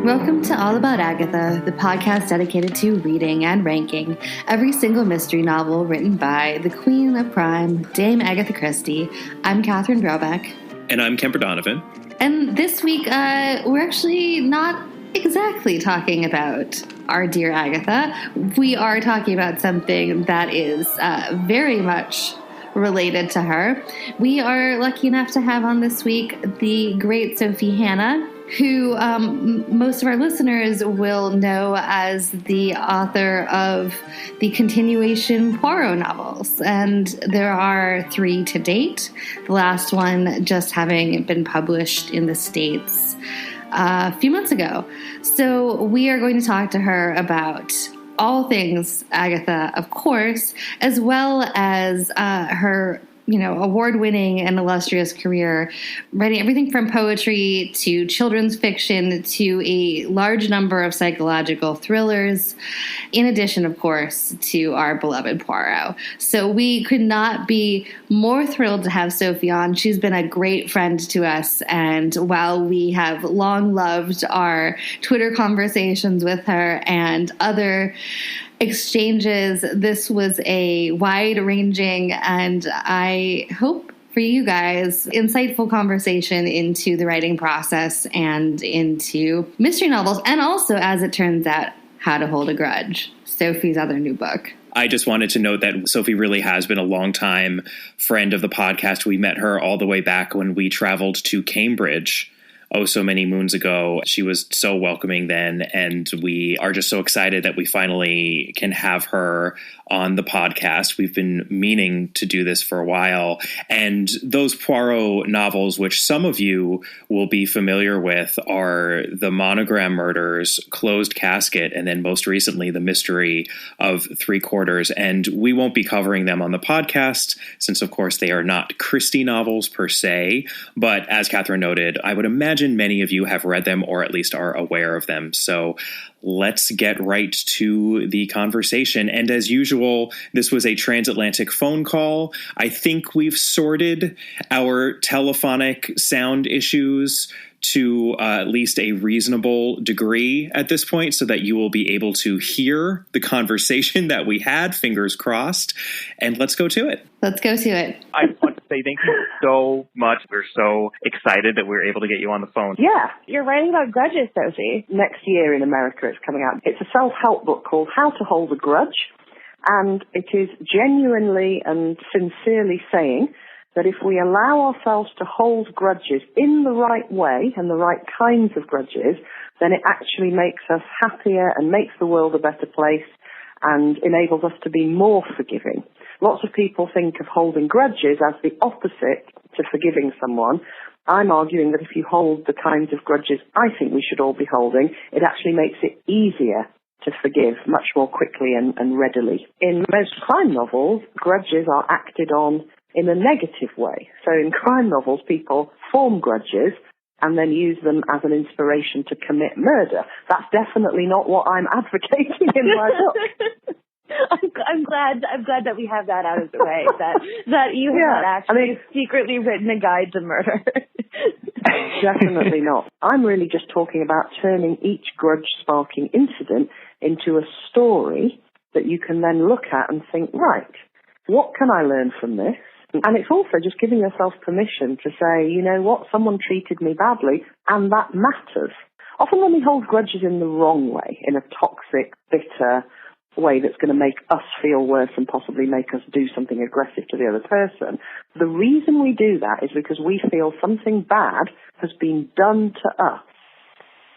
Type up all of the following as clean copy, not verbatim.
Welcome to All About Agatha, the podcast dedicated to reading and ranking every single mystery novel written by the Queen of Crime, Dame Agatha Christie. I'm Catherine Brobeck. And I'm Kemper Donovan. And this week, we're actually not exactly talking about our dear Agatha. We are talking about something that is very much related to her. We are lucky enough to have on this week the great Sophie Hannah, who most of our listeners will know as the author of the continuation Poirot novels. And there are 3 to date, the last one just having been published in the States a few months ago. So we are going to talk to her about all things Agatha, of course, as well as her award-winning and illustrious career, writing everything from poetry to children's fiction to a large number of psychological thrillers, in addition, of course, to our beloved Poirot. So we could not be more thrilled to have Sophie on. She's been a great friend to us, and while we have long loved our Twitter conversations with her and other exchanges, this was a wide-ranging and I hope for you guys insightful conversation into the writing process and into mystery novels, and also, as it turns out, How to Hold a Grudge, Sophie's other new book. I just wanted to note that Sophie really has been a longtime friend of the podcast. We met her all the way back when we traveled to Cambridge so many moons ago. She was so welcoming then, and we are just so excited that we finally can have her on the podcast. We've been meaning to do this for a while, and those Poirot novels, which some of you will be familiar with, are the Monogram Murders, Closed Casket, and then most recently The Mystery of Three Quarters. And we won't be covering them on the podcast since, of course, they are not Christie novels per se, but as Catherine noted, I would imagine many of you have read them or at least are aware of them. So let's get right to the conversation. And as usual, this was a transatlantic phone call. I think we've sorted our telephonic sound issues to at least a reasonable degree at this point so that you will be able to hear the conversation that we had, fingers crossed. And let's go to it. Let's go to it. I want to say thank you so much. We're so excited that we're able to get you on the phone. Yeah, you're writing about grudges, Sophie. Next year in America it's coming out. It's a self-help book called How to Hold a Grudge. And it is genuinely and sincerely saying that if we allow ourselves to hold grudges in the right way and the right kinds of grudges, then it actually makes us happier and makes the world a better place and enables us to be more forgiving. Lots of people think of holding grudges as the opposite to forgiving someone. I'm arguing that if you hold the kinds of grudges I think we should all be holding, it actually makes it easier to forgive much more quickly and readily. In most crime novels, grudges are acted on in a negative way. So in crime novels, people form grudges and then use them as an inspiration to commit murder. That's definitely not what I'm advocating in my book. I'm glad that we have that out of the way. That you have not actually secretly written a guide to murder. Definitely not. I'm really just talking about turning each grudge-sparking incident into a story that you can then look at and think, right, what can I learn from this? And it's also just giving yourself permission to say, you know what, someone treated me badly, and that matters. Often when we hold grudges in the wrong way, in a toxic, bitter way that's going to make us feel worse and possibly make us do something aggressive to the other person, the reason we do that is because we feel something bad has been done to us,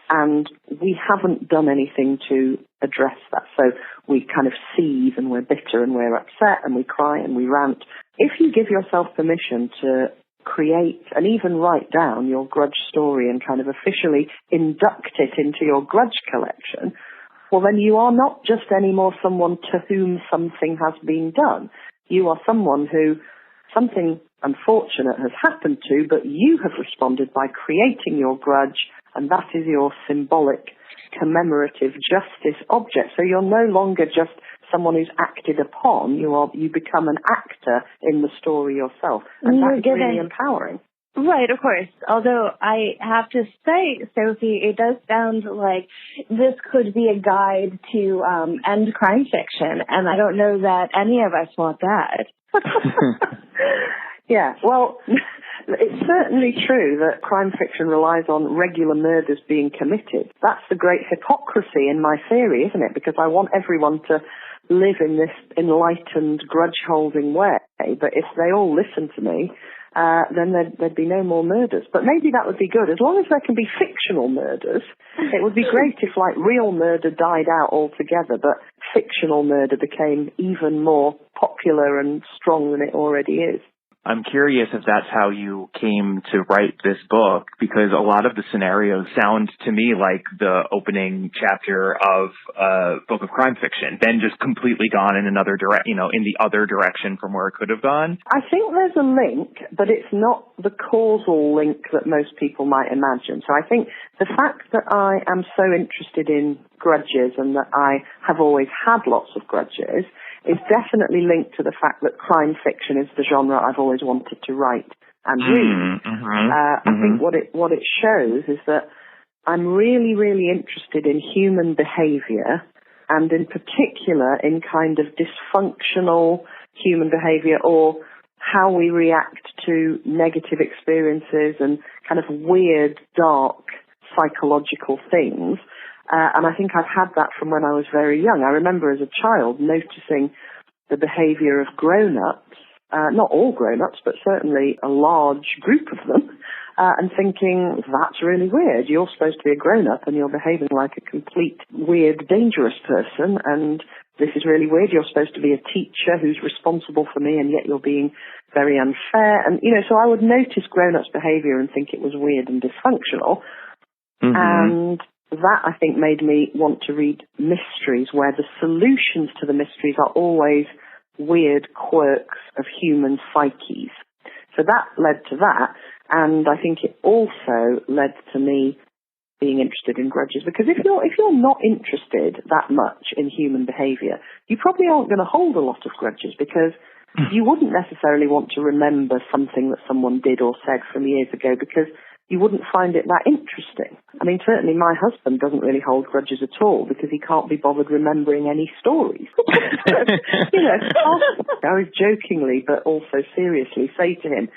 and we haven't done anything to address that. So we kind of seethe and we're bitter and we're upset and we cry and we rant. If you give yourself permission to create and even write down your grudge story and kind of officially induct it into your grudge collection, well, then you are not just anymore someone to whom something has been done. You are someone who something unfortunate has happened to, but you have responded by creating your grudge, and that is your symbolic, commemorative justice object. So you're no longer just someone who's acted upon. You become an actor in the story yourself, and that's really empowering. Right, of course. Although I have to say, Sophie, it does sound like this could be a guide to end crime fiction, and I don't know that any of us want that. Yeah, well, it's certainly true that crime fiction relies on regular murders being committed. That's the great hypocrisy in my theory, isn't it? Because I want everyone to live in this enlightened, grudge-holding way, but if they all listen to me, then there'd be no more murders. But maybe that would be good. As long as there can be fictional murders, it would be great if, like, real murder died out altogether, but fictional murder became even more popular and strong than it already is. I'm curious if that's how you came to write this book, because a lot of the scenarios sound to me like the opening chapter of a book of crime fiction, then just completely gone in another in the other direction from where it could have gone. I think there's a link, but it's not the causal link that most people might imagine. So I think the fact that I am so interested in grudges and that I have always had lots of grudges is definitely linked to the fact that crime fiction is the genre I've always wanted to write and read. I think what it shows is that I'm really, really interested in human behavior, and in particular in kind of dysfunctional human behavior, or how we react to negative experiences and kind of weird, dark psychological things. And I think I've had that from when I was very young. I remember as a child noticing the behavior of grown-ups, not all grown-ups, but certainly a large group of them, and thinking, that's really weird. You're supposed to be a grown-up and you're behaving like a complete, weird, dangerous person, and this is really weird. You're supposed to be a teacher who's responsible for me, and yet you're being very unfair. And, so I would notice grown-ups' behavior and think it was weird and dysfunctional. And that, I think, made me want to read mysteries where the solutions to the mysteries are always weird quirks of human psyches. So that led to that, and I think it also led to me being interested in grudges, because if you're not interested that much in human behavior, you probably aren't going to hold a lot of grudges, because you wouldn't necessarily want to remember something that someone did or said from years ago, because you wouldn't find it that interesting. I mean, certainly my husband doesn't really hold grudges at all because he can't be bothered remembering any stories. I was jokingly but also seriously say to him,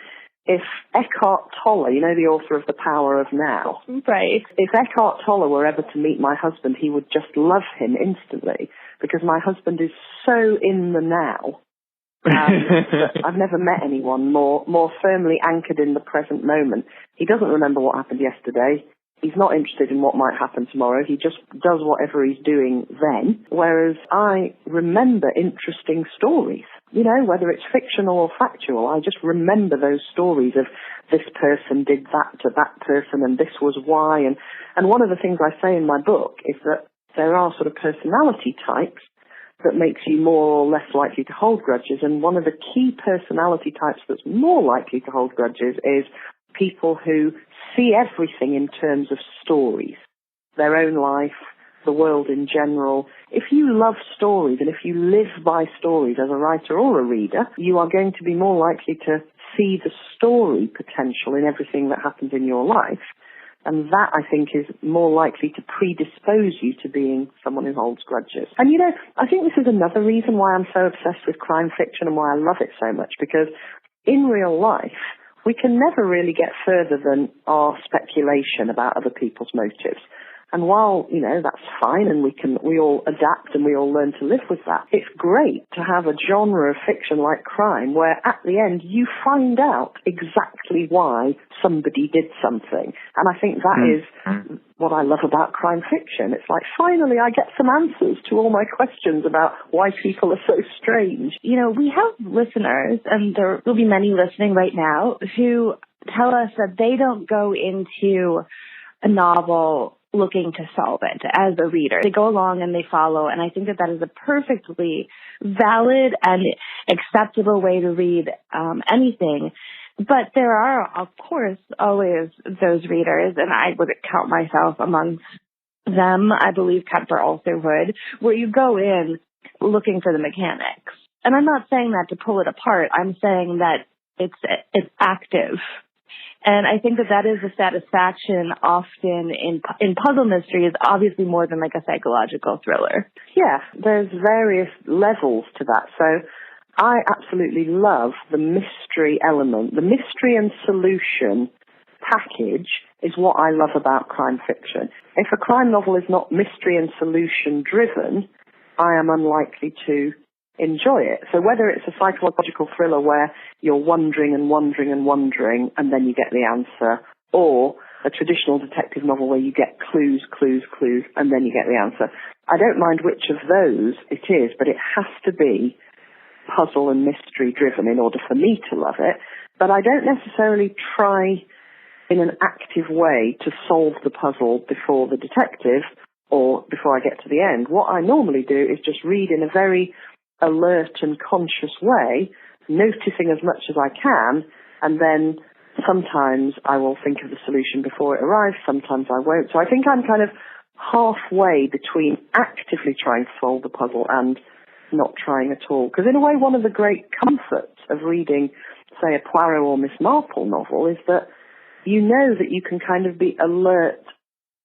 if Eckhart Tolle, the author of The Power of Now, right? If Eckhart Tolle were ever to meet my husband, he would just love him instantly, because my husband is so in the now. I've never met anyone more firmly anchored in the present moment. He doesn't remember what happened yesterday. He's not interested in what might happen tomorrow. He just does whatever he's doing then. Whereas I remember interesting stories, whether it's fictional or factual. I just remember those stories of this person did that to that person and this was why. And one of the things I say in my book is that there are sort of personality types that makes you more or less likely to hold grudges. And one of the key personality types that's more likely to hold grudges is people who see everything in terms of stories, their own life, the world in general. If you love stories and if you live by stories as a writer or a reader, you are going to be more likely to see the story potential in everything that happens in your life. And that, I think, is more likely to predispose you to being someone who holds grudges. And, I think this is another reason why I'm so obsessed with crime fiction and why I love it so much, because in real life, we can never really get further than our speculation about other people's motives. And while, that's fine and we all adapt and we all learn to live with that, it's great to have a genre of fiction like crime where at the end you find out exactly why somebody did something. And I think that is what I love about crime fiction. It's like, finally I get some answers to all my questions about why people are so strange. We have listeners, and there will be many listening right now, who tell us that they don't go into a novel looking to solve it as a reader. They go along and they follow, and I think that is a perfectly valid and acceptable way to read anything. But there are, of course, always those readers, and I would count myself amongst them. I believe Cuthbert also would, where you go in looking for the mechanics. And I'm not saying that to pull it apart. I'm saying that it's active. And I think that is the satisfaction often in puzzle mysteries, obviously more than like a psychological thriller. Yeah, there's various levels to that. So I absolutely love the mystery element. The mystery and solution package is what I love about crime fiction. If a crime novel is not mystery and solution driven, I am unlikely to enjoy it. So whether it's a psychological thriller where you're wondering and wondering and wondering and then you get the answer, or a traditional detective novel where you get clues and then you get the answer, I don't mind which of those it is, but it has to be puzzle and mystery driven in order for me to love it. But I don't necessarily try in an active way to solve the puzzle before the detective or before I get to the end. What I normally do is just read in a very alert and conscious way, noticing as much as I can, and then sometimes I will think of the solution before it arrives, sometimes I won't. So I think I'm kind of halfway between actively trying to solve the puzzle and not trying at all. Because in a way, one of the great comforts of reading, say, a Poirot or Miss Marple novel is that you know that you can kind of be alert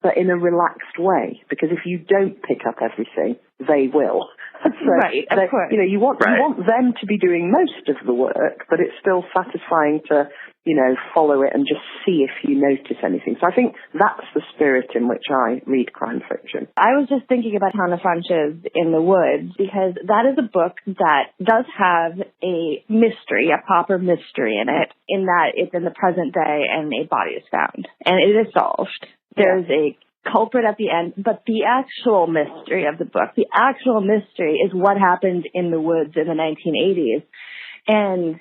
but in a relaxed way, because if you don't pick up everything, they will. So right, of course. You know, you want them to be doing most of the work, but it's still satisfying to, you know, follow it and just see if you notice anything. So I think that's the spirit in which I read crime fiction. I was just thinking about Hannah French's In the Woods, because that is a book that does have a mystery, a proper mystery in it, in that it's in the present day and a body is found. And it is solved. There's a culprit at the end, but the actual mystery of the book, the actual mystery is what happened in the woods in the 1980s. And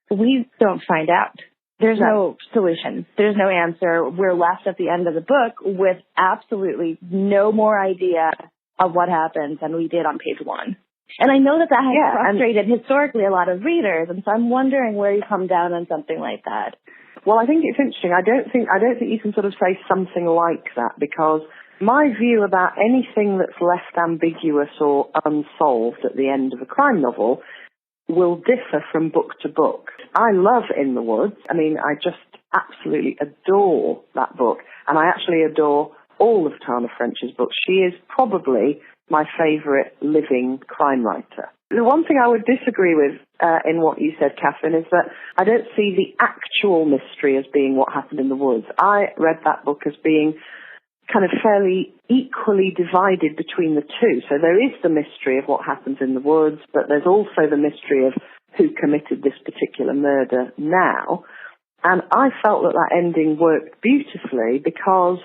we don't find out. There's no solution. There's no answer. We're left at the end of the book with absolutely no more idea of what happened than we did on page 1. And I know that has frustrated historically a lot of readers, and so I'm wondering where you come down on something like that. Well, I think it's interesting. I don't think you can sort of say something like that, because my view about anything that's left ambiguous or unsolved at the end of a crime novel will differ from book to book. I love In the Woods. I mean, I just absolutely adore that book, and I actually adore all of Hannah French's books. She is probably my favourite living crime writer. The one thing I would disagree with in what you said, Catherine, is that I don't see the actual mystery as being what happened in the woods. I read that book as being kind of fairly equally divided between the two. So there is the mystery of what happens in the woods, but there's also the mystery of who committed this particular murder now. And I felt that that ending worked beautifully, because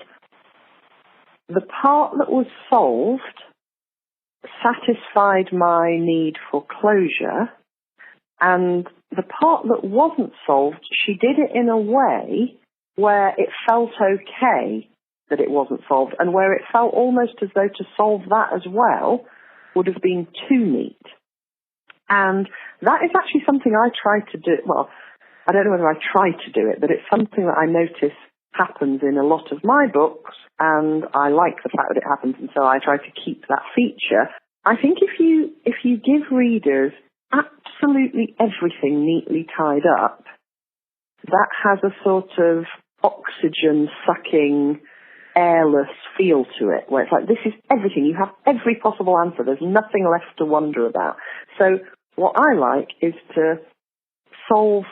the part that was solved satisfied my need for closure, and the part that wasn't solved, she did it in a way where it felt okay that it wasn't solved, and where it felt almost as though to solve that as well would have been too neat. And that is actually something I try to do. Well, I don't know whether I try to do it, but it's something that I notice happens in a lot of my books, and I like the fact that it happens, and so I try to keep that feature. I think if you give readers absolutely everything neatly tied up, that has a sort of oxygen-sucking, airless feel to it, where it's like, this is everything. You have every possible answer. There's nothing left to wonder about. So what I like is to solve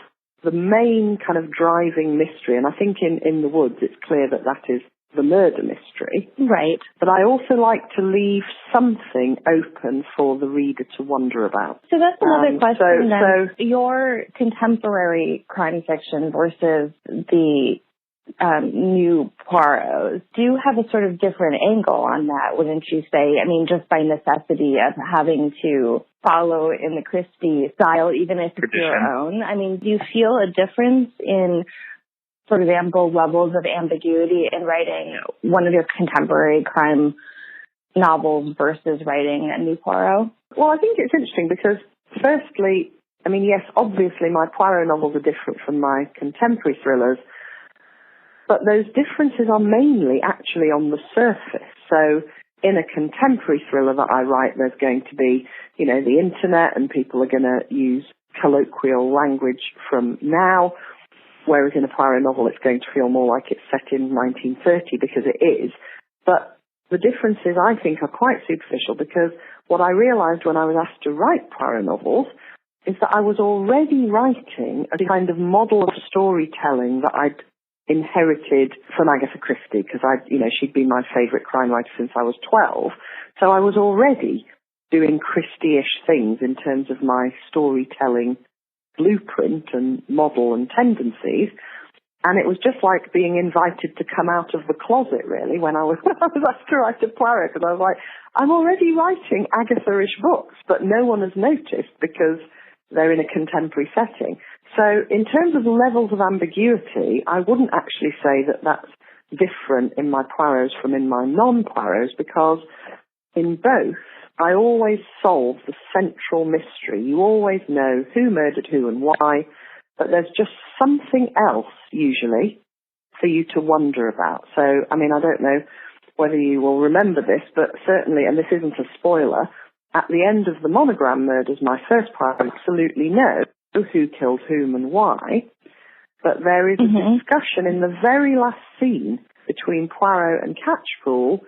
the main kind of driving mystery, and I think in The Woods it's clear that that is the murder mystery. Right. But I also like to leave something open for the reader to wonder about. So that's another question then. So your contemporary crime fiction versus the new Poirots do have a sort of different angle on that, wouldn't you say? I mean, just by necessity of having to follow in the Christie style, even if it's your own. I mean, do you feel a difference in, for example, levels of ambiguity in writing one of your contemporary crime novels versus writing a new Poirot? Well, I think it's interesting because, firstly, I mean, yes, obviously my Poirot novels are different from my contemporary thrillers, but those differences are mainly actually on the surface. So in a contemporary thriller that I write, there's going to be, you know, the internet, and people are going to use colloquial language from now. whereas in a Poirot novel it's going to feel more like it's set in 1930 because it is. But the differences, I think, are quite superficial because what I realised when I was asked to write Poirot novels is that I was already writing a kind of model of storytelling that I'd inherited from Agatha Christie because she'd been my favourite crime writer since I was 12. So I was already doing Christie-ish things in terms of my storytelling blueprint and model and tendencies. And it was just like being invited to come out of the closet, really, when I was asked to write a Poirot, because I was like, I'm already writing Agatha-ish books, but no one has noticed because they're in a contemporary setting. So in terms of levels of ambiguity, I wouldn't actually say that that's different in my Poirots from in my non-Poirots, because in both, I always solve the central mystery. You always know who murdered who and why, but there's just something else, usually, for you to wonder about. So, I don't know whether you will remember this, but certainly, and this isn't a spoiler, at the end of the Monogram murders, my first part, I absolutely know who killed whom and why, but there is a discussion in the very last scene between Poirot and Catchpool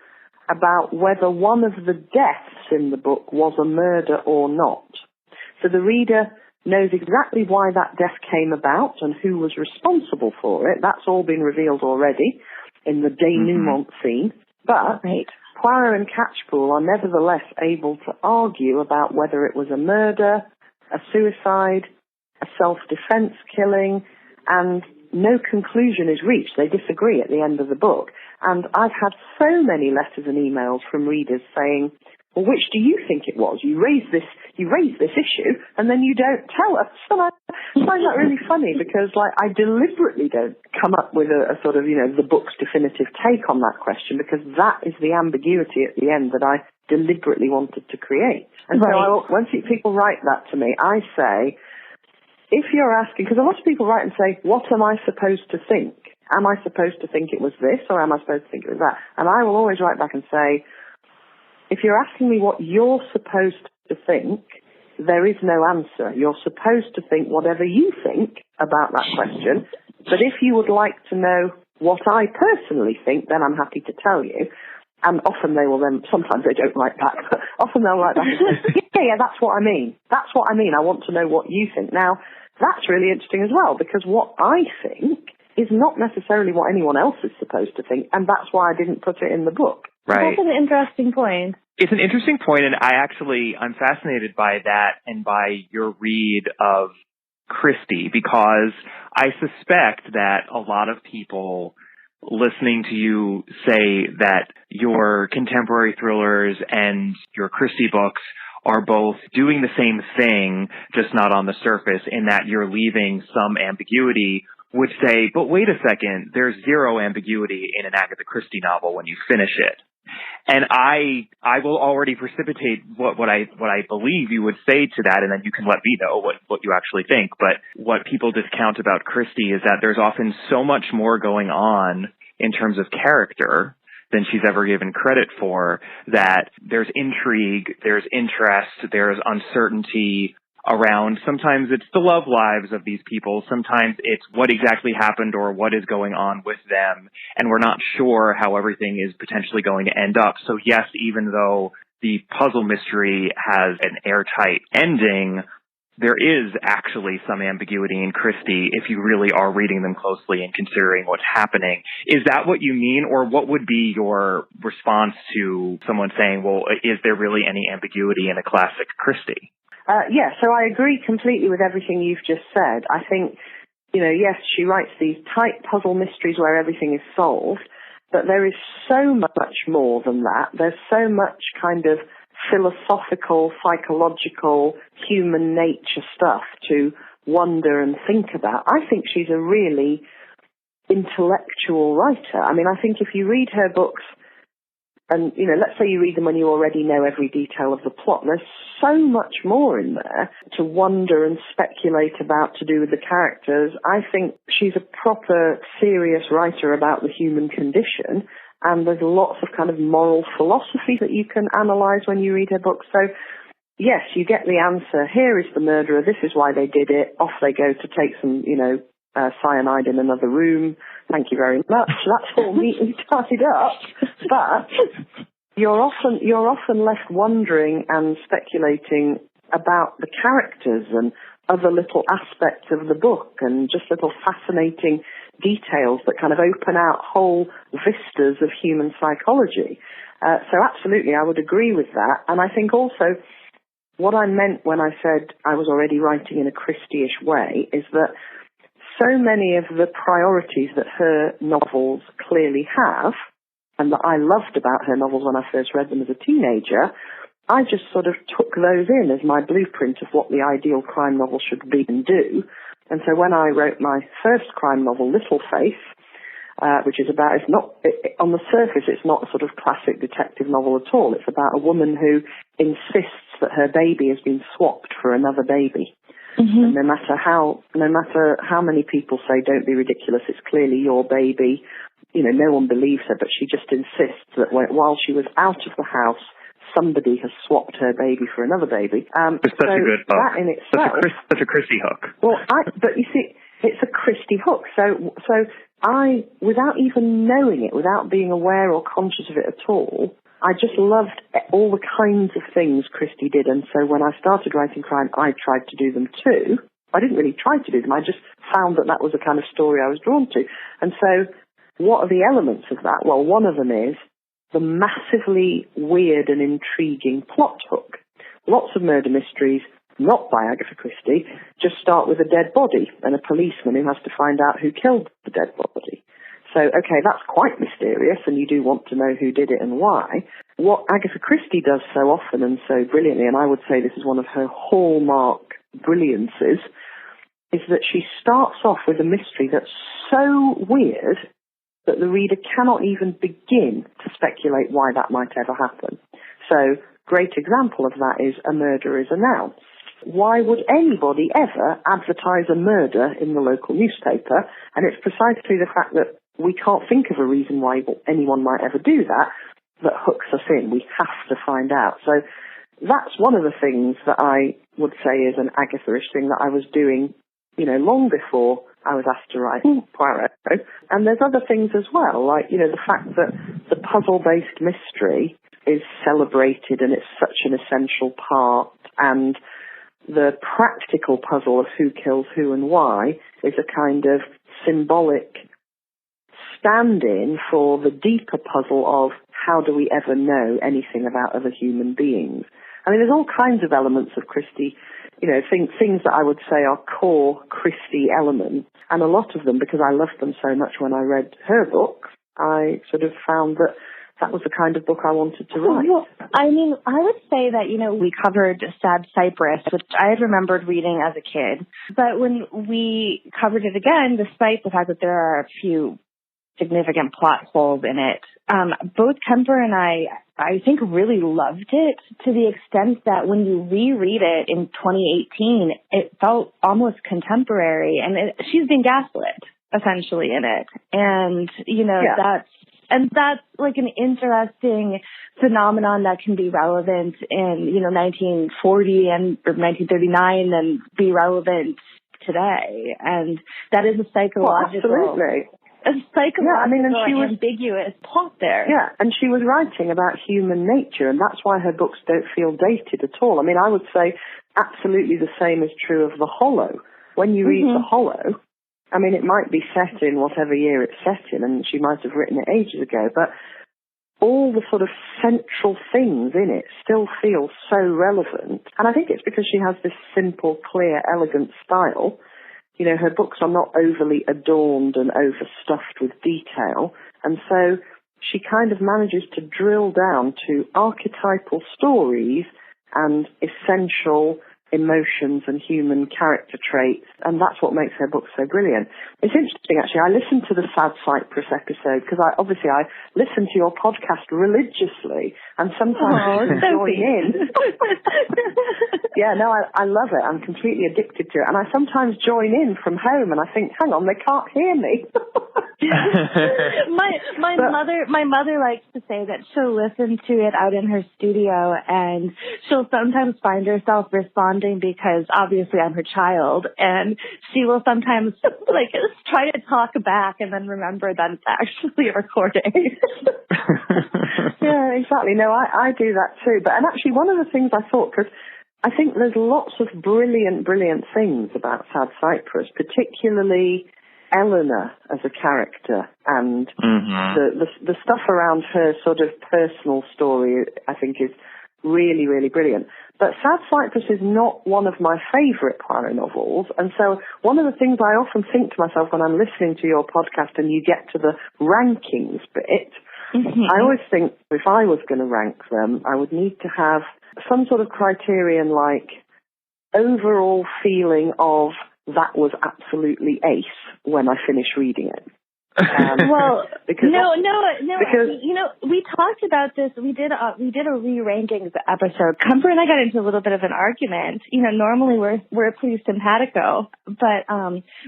about whether one of the deaths in the book was a murder or not. So the reader knows exactly why that death came about and who was responsible for it. That's all been revealed already in the denouement scene. But Poirot and Catchpool are nevertheless able to argue about whether it was a murder, a suicide, a self-defense killing, and no conclusion is reached. They disagree at the end of the book. And I've had so many letters and emails from readers saying, well, which do you think it was? You raised this issue, and then you don't tell us. And I find that really funny because, I deliberately don't come up with a sort of, the book's definitive take on that question, because that is the ambiguity at the end that I deliberately wanted to create. And so when people write that to me, I say, if you're asking, because a lot of people write and say, what am I supposed to think? Am I supposed to think it was this, or am I supposed to think it was that? And I will always write back and say, if you're asking me what you're supposed to think, there is no answer. You're supposed to think whatever you think about that question. But if you would like to know what I personally think, then I'm happy to tell you. And often they will then, sometimes they don't write back, but often they'll write back and say, yeah, that's what I mean. That's what I mean. I want to know what you think. Now, that's really interesting as well, because what I think is not necessarily what anyone else is supposed to think, and that's why I didn't put it in the book. Right. That's an interesting point. It's an interesting point, and I'm fascinated by that and by your read of Christie, because I suspect that a lot of people listening to you say that your contemporary thrillers and your Christie books are both doing the same thing, just not on the surface, in that you're leaving some ambiguity, would say, but wait a second, there's zero ambiguity in an Agatha Christie novel when you finish it. And I will already precipitate what I believe you would say to that, and then you can let me know what you actually think. But what people discount about Christie is that there's often so much more going on in terms of character than she's ever given credit for, that there's intrigue, there's interest, there's uncertainty around. Sometimes it's the love lives of these people. Sometimes it's what exactly happened or what is going on with them. And we're not sure how everything is potentially going to end up. So yes, even though the puzzle mystery has an airtight ending, there is actually some ambiguity in Christie if you really are reading them closely and considering what's happening. Is that what you mean? Or what would be your response to someone saying, well, is there really any ambiguity in a classic Christie? Yeah, so I agree completely with everything you've just said. I think, yes, she writes these tight puzzle mysteries where everything is solved, but there is so much more than that. There's so much kind of philosophical, psychological, human nature stuff to wonder and think about. I think she's a really intellectual writer. I mean, I think if you read her books, and, let's say you read them when you already know every detail of the plot, there's so much more in there to wonder and speculate about to do with the characters. I think she's a proper, serious writer about the human condition, and there's lots of kind of moral philosophy that you can analyze when you read her books. So, yes, you get the answer. Here is the murderer. This is why they did it. Off they go to take some, cyanide in another room. Thank you very much. That's all neatly tied up. But you're often left wondering and speculating about the characters and other little aspects of the book and just little fascinating details that kind of open out whole vistas of human psychology. So absolutely, I would agree with that. And I think also what I meant when I said I was already writing in a Christie-ish way is that so many of the priorities that her novels clearly have, and that I loved about her novels when I first read them as a teenager, I just sort of took those in as my blueprint of what the ideal crime novel should be and do. And so when I wrote my first crime novel, Little Faith, which is about, on the surface, it's not a sort of classic detective novel at all. It's about a woman who insists that her baby has been swapped for another baby. Mm-hmm. And no matter how many people say, don't be ridiculous, it's clearly your baby, no one believes her, but she just insists that while she was out of the house, somebody has swapped her baby for another baby. It's such a good book. That in itself, such a Christie hook. Well, but you see, it's a Christie hook. So I, without even knowing it, without being aware or conscious of it at all, I just loved all the kinds of things Christie did. And so when I started writing crime, I tried to do them too. I didn't really try to do them. I just found that was the kind of story I was drawn to. And so what are the elements of that? Well, one of them is the massively weird and intriguing plot hook. Lots of murder mysteries, not by Agatha Christie, just start with a dead body and a policeman who has to find out who killed the dead body. So, okay, that's quite mysterious, and you do want to know who did it and why. What Agatha Christie does so often and so brilliantly, and I would say this is one of her hallmark brilliances, is that she starts off with a mystery that's so weird that the reader cannot even begin to speculate why that might ever happen. So, great example of that is A Murder is Announced. Why would anybody ever advertise a murder in the local newspaper? And it's precisely the fact that we can't think of a reason why anyone might ever do that hooks us in. We have to find out. So that's one of the things that I would say is an Agatha-ish thing that I was doing, long before I was asked to write Poirot. And there's other things as well, like, the fact that the puzzle-based mystery is celebrated and it's such an essential part, and the practical puzzle of who kills who and why is a kind of symbolic stand-in for the deeper puzzle of how do we ever know anything about other human beings. I mean, there's all kinds of elements of Christie, things that I would say are core Christie elements, and a lot of them, because I loved them so much when I read her books, I sort of found that was the kind of book I wanted to write. Well, I mean, I would say that, we covered Sad Cypress, which I had remembered reading as a kid. But when we covered it again, despite the fact that there are a few significant plot holes in it, both Kemper and I think really loved it, to the extent that when you reread it in 2018, it felt almost contemporary. And she's been gaslit, essentially, in it. And, that's like an interesting phenomenon that can be relevant in, 1940 or 1939 and be relevant today. And that is a psychological, absolutely. Ambiguous plot there. Yeah, and she was writing about human nature, and that's why her books don't feel dated at all. I mean, I would say absolutely the same is true of The Hollow. When you read The Hollow, I mean, it might be set in whatever year it's set in, and she might have written it ages ago, but all the sort of central things in it still feel so relevant. And I think it's because she has this simple, clear, elegant style. Her books are not overly adorned and overstuffed with detail, and so she kind of manages to drill down to archetypal stories and essential emotions and human character traits, and that's what makes her books so brilliant. It's interesting, actually. I listened to the Sad Cypress episode because I listen to your podcast religiously, and sometimes join in. Yeah, no, I love it. I'm completely addicted to it, and I sometimes join in from home, and I think, hang on, they can't hear me. My mother likes to say that she'll listen to it out in her studio, and she'll sometimes find herself responding bonding because obviously I'm her child, and she will sometimes like try to talk back and then remember that it's actually a recording. Yeah, exactly. No, I do that too. And actually one of the things I thought, because I think there's lots of brilliant things about Sad Cypress, particularly Eleanor as a character, and the stuff around her sort of personal story I think is really, really brilliant. But Sad Cypress is not one of my favourite Poirot novels, and so one of the things I often think to myself when I'm listening to your podcast and you get to the rankings bit, I always think if I was going to rank them, I would need to have some sort of criterion like overall feeling of that was absolutely ace when I finish reading it. Well, because no. You know, we talked about this. We did a re-rankings episode. Comfort and I got into a little bit of an argument. You know, normally we're pretty simpatico, but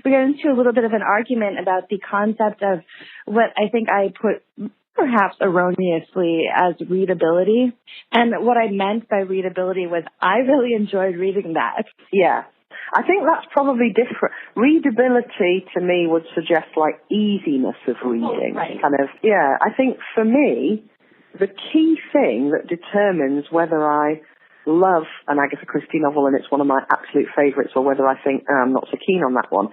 we got into a little bit of an argument about the concept of what I think I put perhaps erroneously as readability. And what I meant by readability was I really enjoyed reading that. Yeah. I think that's probably different. Readability to me would suggest like easiness of reading. Right. Kind of, yeah. I think for me, the key thing that determines whether I love an Agatha Christie novel and it's one of my absolute favourites, or whether I think I'm not so keen on that one,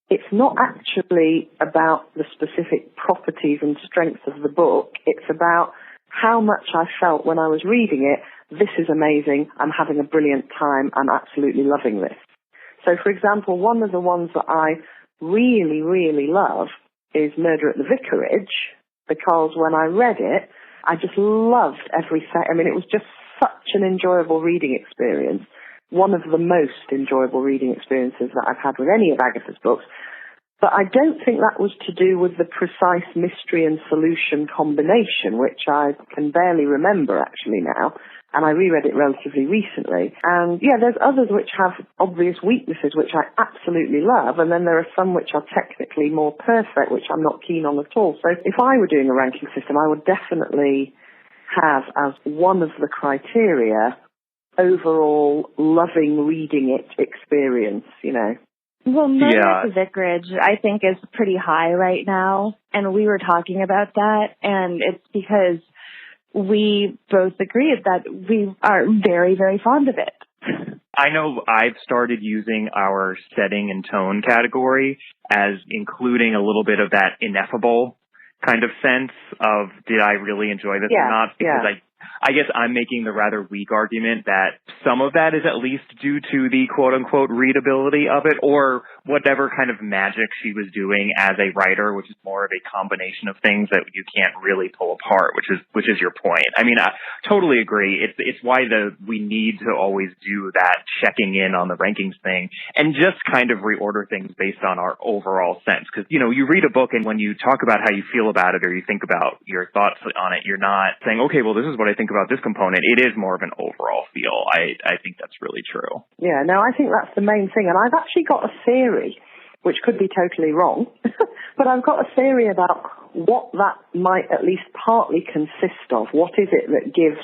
it's not actually about the specific properties and strengths of the book. It's about how much I felt when I was reading it. This is amazing. I'm having a brilliant time. I'm absolutely loving this. So, for example, one of the ones that I really, really love is Murder at the Vicarage, because when I read it, I just loved every I mean, it was just such an enjoyable reading experience. One of the most enjoyable reading experiences that I've had with any of Agatha's books. But I don't think that was to do with the precise mystery and solution combination, which I can barely remember actually now. And I reread it relatively recently. And yeah, there's others which have obvious weaknesses, which I absolutely love. And then there are some which are technically more perfect, which I'm not keen on at all. So if I were doing a ranking system, I would definitely have as one of the criteria overall loving reading it experience, you know. Well, Murder at the Vicarage, I think, is pretty high right now. And we were talking about that. And it's because we both agreed that we are very, very fond of it. I know I've started using our setting and tone category as including a little bit of that ineffable kind of sense of, did I really enjoy this or not? Because I guess I'm making the rather weak argument that some of that is at least due to the quote-unquote readability of it, or whatever kind of magic she was doing as a writer, which is more of a combination of things that you can't really pull apart, which is your point. I mean, I totally agree. It's why we need to always do that checking in on the rankings thing and just kind of reorder things based on our overall sense. Because, you know, you read a book and when you talk about how you feel about it or you think about your thoughts on it, you're not saying, okay, well, this is what I think about this component. It is more of an overall feel. I think that's really true. Yeah, no, I think that's the main thing. And I've actually got a theory, which could be totally wrong, but I've got a theory about what that might at least partly consist of. What is it that gives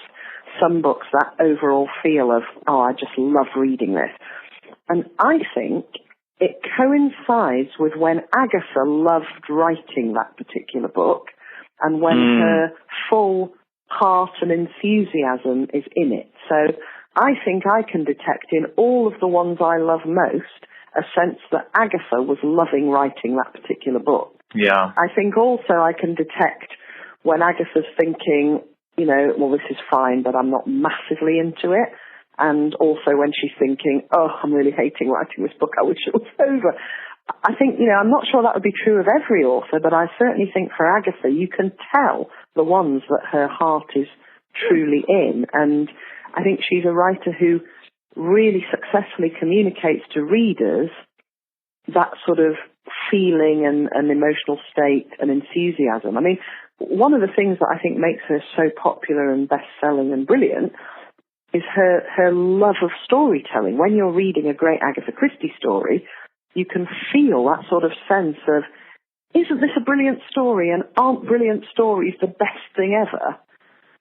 some books that overall feel of, oh, I just love reading this? And I think it coincides with when Agatha loved writing that particular book and when her full heart and enthusiasm is in it. So I think I can detect in all of the ones I love most a sense that Agatha was loving writing that particular book. Yeah. I think also I can detect when Agatha's thinking, you know, well, this is fine, but I'm not massively into it. And also when she's thinking, oh, I'm really hating writing this book, I wish it was over. I think, you know, I'm not sure that would be true of every author, but I certainly think for Agatha, you can tell the ones that her heart is truly in. And I think she's a writer who really successfully communicates to readers that sort of feeling and emotional state and enthusiasm. I mean, one of the things that I think makes her so popular and best-selling and brilliant is her love of storytelling. When you're reading a great Agatha Christie story, you can feel that sort of sense of, isn't this a brilliant story, and aren't brilliant stories the best thing ever?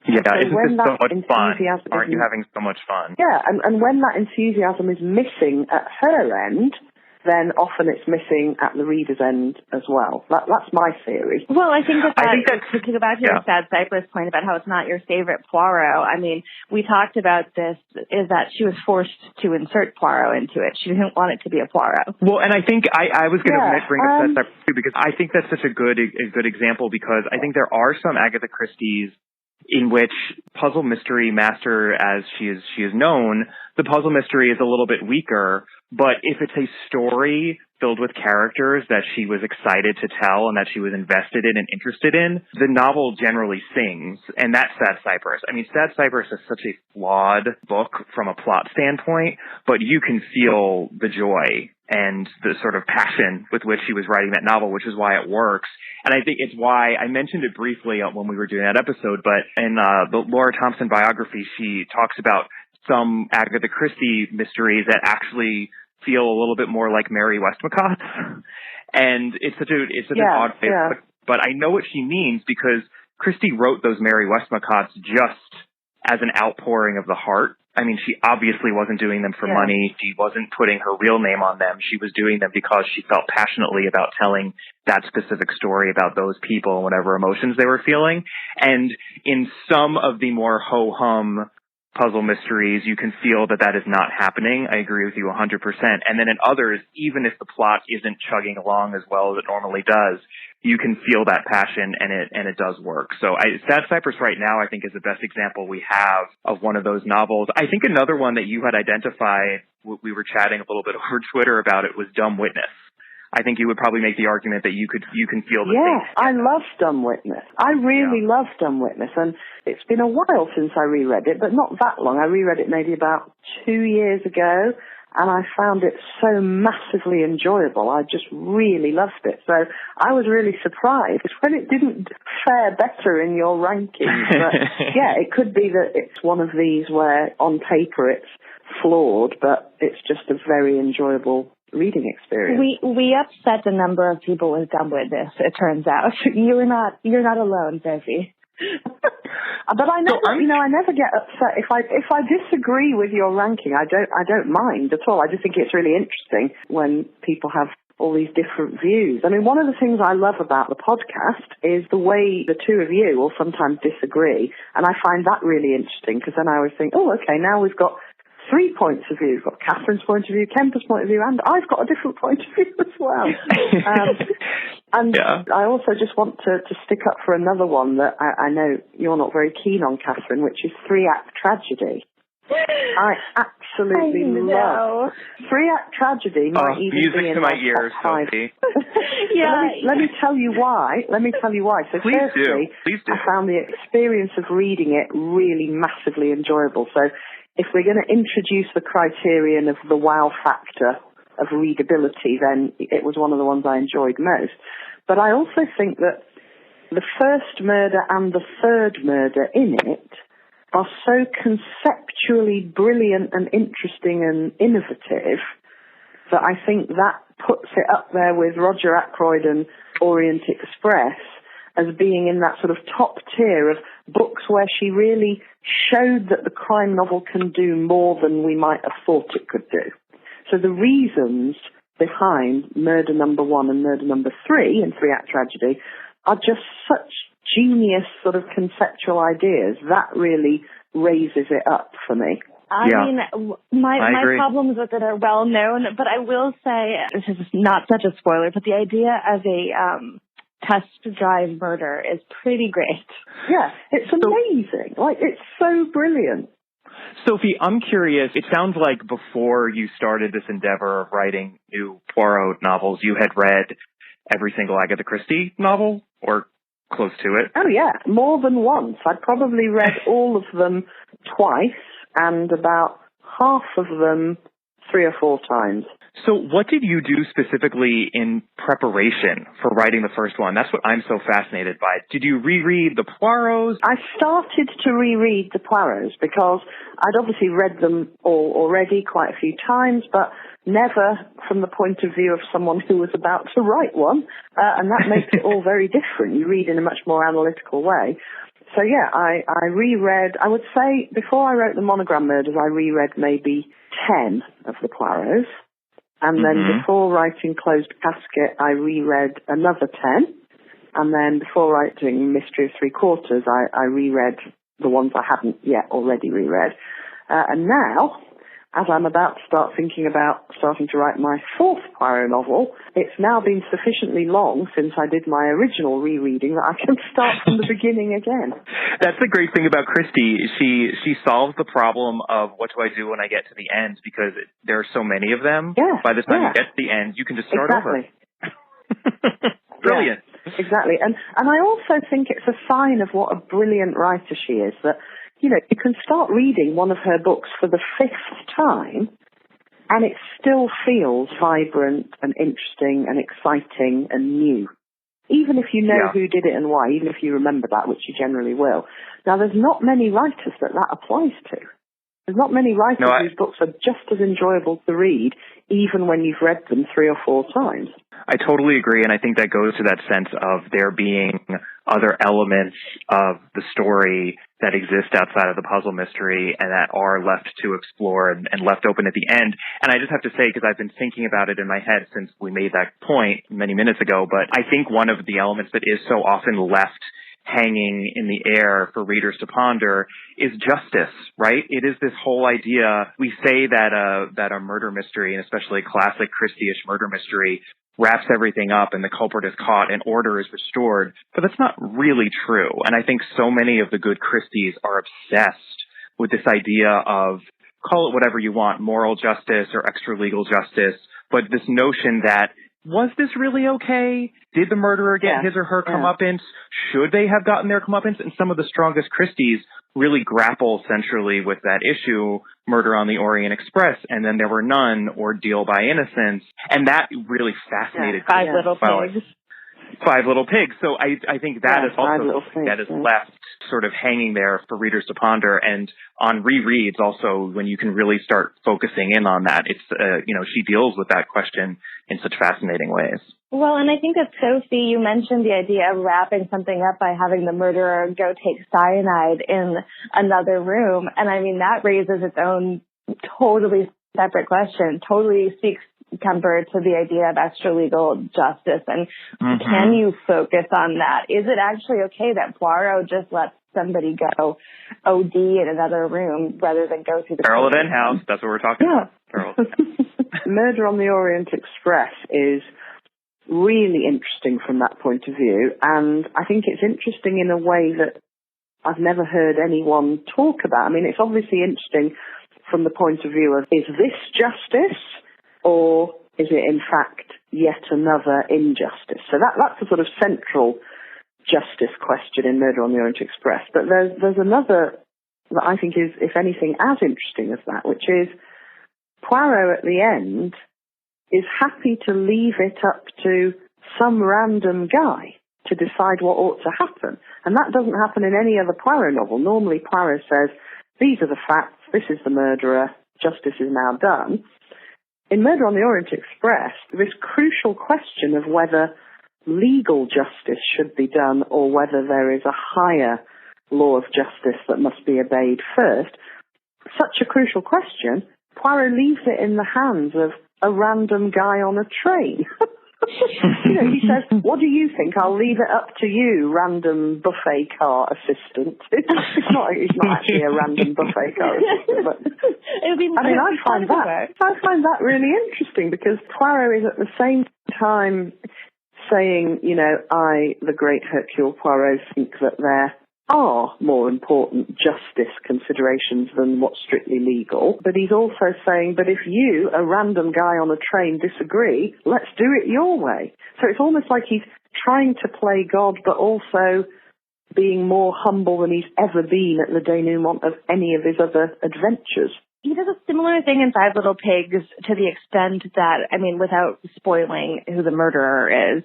Yeah, so isn't when this so that much fun? enthusiasm Aren't you having so much fun? Yeah, and when that enthusiasm is missing at her end, then often it's missing at the reader's end as well. That's my theory. Well, I think that to go back to your Sad Cypress point about how it's not your favorite Poirot, I mean, we talked about this, is that she was forced to insert Poirot into it. She didn't want it to be a Poirot. Well, and I think I was going to bring up Sad Cypress too, because I think that's such a good example, because I think there are some Agatha Christie's in which puzzle mystery master, as she is known, the puzzle mystery is a little bit weaker. But if it's a story filled with characters that she was excited to tell and that she was invested in and interested in, the novel generally sings. And that's Sad Cypress. I mean, Sad Cypress is such a flawed book from a plot standpoint, but you can feel the joy and the sort of passion with which she was writing that novel, which is why it works. And I think it's why I mentioned it briefly when we were doing that episode, but in the Laura Thompson biography, she talks about some Agatha Christie mysteries that actually feel a little bit more like Mary Westmacott's. And it's such an odd way, but I know what she means, because Christie wrote those Mary Westmacott's just as an outpouring of the heart. I mean, she obviously wasn't doing them for money. She wasn't putting her real name on them. She was doing them because she felt passionately about telling that specific story about those people and whatever emotions they were feeling. And in some of the more ho-hum puzzle mysteries, you can feel that is not happening. I agree with you 100%. And then in others, even if the plot isn't chugging along as well as it normally does, you can feel that passion, and it does work. So Sad Cypress right now, I think, is the best example we have of one of those novels. I think another one that you had identified, we were chatting a little bit over Twitter about it, was Dumb Witness. I think you would probably make the argument that you can feel the same. I love Dumb Witness. I really love Dumb Witness, and it's been a while since I reread it, but not that long. I reread it maybe about 2 years ago, and I found it so massively enjoyable. I just really loved it. So I was really surprised when it didn't fare better in your rankings. But yeah, it could be that it's one of these where on paper it's flawed, but it's just a very enjoyable reading experience. We upset a number of people with Dumb Witness, it turns out. You're not alone, Sophie. But I never get upset if I disagree with your ranking. I don't mind at all. I just think it's really interesting when people have all these different views. I mean, one of the things I love about the podcast is the way the two of you will sometimes disagree, and I find that really interesting, because then I always think, oh, okay, now we've got 3 points of view. We've got Catherine's point of view, Kemper's point of view, and I've got a different point of view as well. I also just want to stick up for another one that I know you're not very keen on, Catherine, which is 3-act tragedy. I absolutely love 3-act tragedy. Might even music be in to my ears, Sophie. Let me tell you why. So Please firstly, do. I found the experience of reading it really massively enjoyable. So if we're going to introduce the criterion of the wow factor of readability, then it was one of the ones I enjoyed most. But I also think that the first murder and the third murder in it are so conceptually brilliant and interesting and innovative that I think that puts it up there with Roger Ackroyd and Orient Express as being in that sort of top tier of books where she really showed that the crime novel can do more than we might have thought it could do. So the reasons behind Murder Number 1 and Murder Number 3 in 3-Act Tragedy are just such genius sort of conceptual ideas. That really raises it up for me. I mean, my problems with it are well known, but I will say, this is not such a spoiler, but the idea of a test drive murder is pretty great. Yeah, it's amazing. It's so brilliant. Sophie, I'm curious. It sounds like before you started this endeavor of writing new Poirot novels, you had read every single Agatha Christie novel, or close to it. Oh, yeah, more than once. I'd probably read all of them twice, and about half of them 3 or 4 times. So what did you do specifically in preparation for writing the first one? That's what I'm so fascinated by. Did you reread the Poirots? I started to reread the Poirots because I'd obviously read them all already quite a few times, but never from the point of view of someone who was about to write one. And that makes it all very different. You read in a much more analytical way. So yeah, I reread, I would say before I wrote the Monogram Murders, I reread maybe 10 of the Poirots. And then before writing Closed Casket, I reread another 10. And then before writing Mystery of Three Quarters, I reread the ones I hadn't yet already reread. And now, as I'm about to start thinking about starting to write my fourth Poirot novel, it's now been sufficiently long since I did my original rereading that I can start from the beginning again. That's the great thing about Christie. She solves the problem of what do I do when I get to the end, because there are so many of them. Yeah, by the time you get to the end, you can just start over. Brilliant. Yeah, exactly. And I also think it's a sign of what a brilliant writer she is, that you can start reading one of her books for the 5th time and it still feels vibrant and interesting and exciting and new. Even if you know who did it and why, even if you remember that, which you generally will. Now, there's not many writers that applies to. There's not many writers whose books are just as enjoyable to read, even when you've read them 3 or 4 times. I totally agree, and I think that goes to that sense of there being other elements of the story that exist outside of the puzzle mystery and that are left to explore and left open at the end. And I just have to say, because I've been thinking about it in my head since we made that point many minutes ago, but I think one of the elements that is so often left hanging in the air for readers to ponder is justice, right? It is this whole idea. We say that a murder mystery, and especially a classic Christie-ish murder mystery, wraps everything up and the culprit is caught and order is restored, but that's not really true. And I think so many of the good Christies are obsessed with this idea of, call it whatever you want, moral justice or extra legal justice, but this notion that, was this really okay? Did the murderer get his or her comeuppance? Should they have gotten their comeuppance? And some of the strongest Christies really grapple centrally with that issue, Murder on the Orient Express, and Then There Were None, or Deal by Innocence. And that really fascinated Five Little Pigs. Five Little Pigs. So I think that is also that is left sort of hanging there for readers to ponder. And on rereads also, when you can really start focusing in on that, it's, she deals with that question in such fascinating ways. Well, and I think that, Sophie, you mentioned the idea of wrapping something up by having the murderer go take cyanide in another room. And I mean, that raises its own totally separate question, totally speaks temper to the idea of extra-legal justice. And can you focus on that? Is it actually okay that Poirot just lets somebody go OD in another room rather than go through the Peril at End House? That's what we're talking about. Murder on the Orient Express is really interesting from that point of view, and I think it's interesting in a way that I've never heard anyone talk about. I mean, it's obviously interesting from the point of view of, is this justice, or is it in fact yet another injustice? So that's a sort of central justice question in Murder on the Orient Express. But there's another that I think is, if anything, as interesting as that, which is Poirot at the end is happy to leave it up to some random guy to decide what ought to happen. And that doesn't happen in any other Poirot novel. Normally Poirot says, these are the facts, this is the murderer, justice is now done. In Murder on the Orient Express, this crucial question of whether legal justice should be done or whether there is a higher law of justice that must be obeyed first, such a crucial question, Poirot leaves it in the hands of a random guy on a train. He says, what do you think? I'll leave it up to you, random buffet car assistant. It's not actually a random buffet car assistant, but I find that really interesting, because Poirot is at the same time saying, I, the great Hercule Poirot, think that there are more important justice considerations than what's strictly legal. But he's also saying, but if you, a random guy on a train, disagree, let's do it your way. So it's almost like he's trying to play God, but also being more humble than he's ever been at the denouement of any of his other adventures. He does a similar thing in Five Little Pigs to the extent that, without spoiling who the murderer is,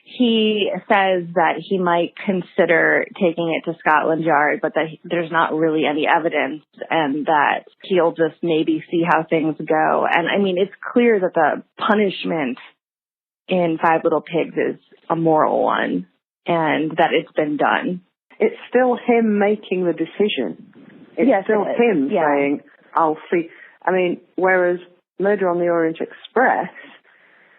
he says that he might consider taking it to Scotland Yard, but that there's not really any evidence and that he'll just maybe see how things go. And it's clear that the punishment in Five Little Pigs is a moral one and that it's been done. it's still him making the decision. It's still him saying, I'll see. I mean, whereas Murder on the Orient Express,